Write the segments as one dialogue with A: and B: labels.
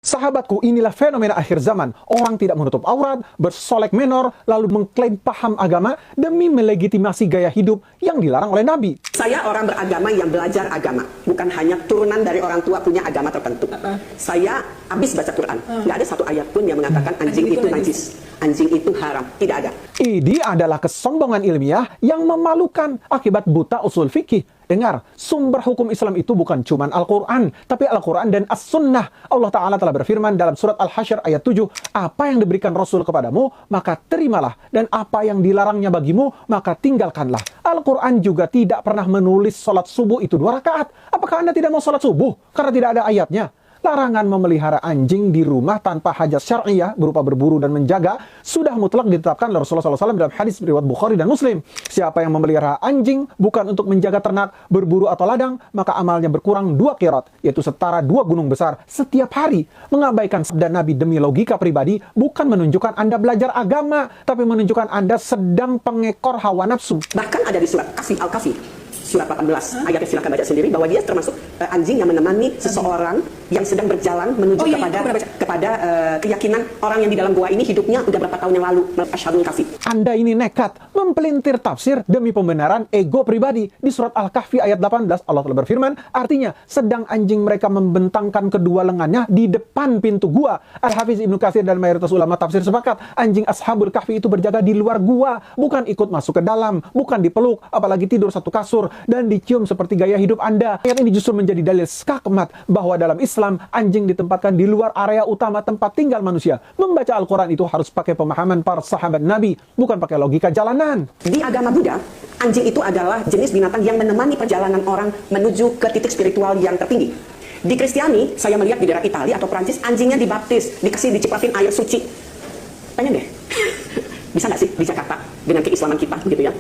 A: Sahabatku, inilah fenomena akhir zaman. Orang tidak menutup aurat, bersolek menor, lalu mengklaim paham agama demi melegitimasi gaya hidup yang dilarang oleh Nabi.
B: Saya orang beragama yang belajar agama, bukan hanya turunan dari orang tua punya agama tertentu. Saya habis baca Quran, nggak ada satu ayat pun yang mengatakan anjing itu najis, anjing itu haram, tidak ada.
A: Ini adalah kesombongan ilmiah yang memalukan akibat buta usul fikih. Dengar, sumber hukum Islam itu bukan cuma Al-Quran, tapi Al-Quran dan As-Sunnah. Allah Ta'ala telah berfirman dalam surat Al-Hasyr ayat 7, apa yang diberikan Rasul kepadamu, maka terimalah. Dan apa yang dilarangnya bagimu, maka tinggalkanlah. Al-Quran juga tidak pernah menulis sholat subuh itu 2 rakaat. Apakah Anda tidak mau sholat subuh? Karena tidak ada ayatnya. Larangan memelihara anjing di rumah tanpa hajat syar'iyah berupa berburu dan menjaga sudah mutlak ditetapkan oleh Rasulullah SAW dalam hadis riwayat Bukhari dan Muslim. Siapa yang memelihara anjing bukan untuk menjaga ternak, berburu atau ladang, maka amalnya berkurang 2 qirat, yaitu setara 2 gunung besar setiap hari. Mengabaikan sabda Nabi demi logika pribadi bukan menunjukkan Anda belajar agama, tapi menunjukkan Anda sedang pengekor hawa nafsu.
B: Bahkan ada di surat Al-Kahfi, surat 18, ayatnya silakan baca sendiri, bahwa dia termasuk anjing yang menemani seseorang yang sedang berjalan menuju kepada keyakinan orang yang di dalam gua ini hidupnya udah berapa tahun yang lalu. Asyhadul Kahfi.
A: Anda ini nekat mempelintir tafsir demi pembenaran ego pribadi. Di surat Al-Kahfi ayat 18 Allah telah berfirman, artinya sedang anjing mereka membentangkan kedua lengannya di depan pintu gua. Al-Hafiz Ibnu Katsir dan mayoritas ulama tafsir sepakat, anjing Ashabul Kahfi itu berjaga di luar gua, bukan ikut masuk ke dalam, bukan dipeluk, apalagi tidur satu kasur dan dicium seperti gaya hidup Anda. Ayat ini justru menjadi dalil skakmat bahwa dalam Islam anjing ditempatkan di luar area utama tempat tinggal manusia. Membaca Al-Quran itu harus pakai pemahaman para sahabat Nabi, bukan pakai logika jalanan.
B: Di agama Buddha, anjing itu adalah jenis binatang yang menemani perjalanan orang menuju ke titik spiritual yang tertinggi. Di Kristiani, saya melihat di daerah Italia atau Prancis, anjingnya dibaptis, dicipratin air suci. Pengen deh, bisa nggak sih di Jakarta dengan keislaman kita, gitu ya,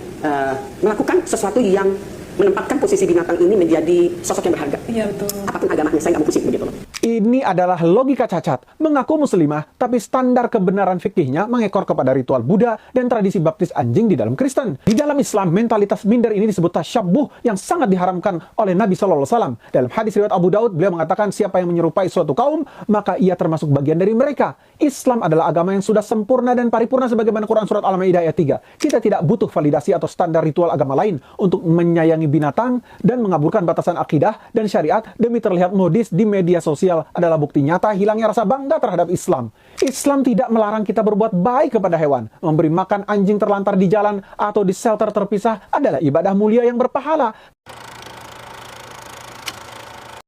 B: melakukan sesuatu yang menempatkan posisi binatang ini menjadi sosok yang berharga. Iya, betul. Apapun agamanya, saya nggak mau pusing begitu loh.
A: Ini adalah logika cacat. Mengaku muslimah, tapi standar kebenaran fikihnya mengekor kepada ritual Buddha dan tradisi baptis anjing di dalam Kristen. Di dalam Islam, mentalitas minder ini disebut tasyabbuh yang sangat diharamkan oleh Nabi SAW. Dalam hadis riwayat Abu Daud, beliau mengatakan siapa yang menyerupai suatu kaum, maka ia termasuk bagian dari mereka. Islam adalah agama yang sudah sempurna dan paripurna sebagaimana Quran surat Al-Maidah ayat 3. Kita tidak butuh validasi atau standar ritual agama lain untuk menyayangi binatang dan mengaburkan batasan akidah dan syariat demi terlihat modis di media sosial adalah bukti nyata hilangnya rasa bangga terhadap Islam. Islam tidak melarang kita berbuat baik kepada hewan. Memberi makan anjing terlantar di jalan atau di shelter terpisah adalah ibadah mulia yang berpahala.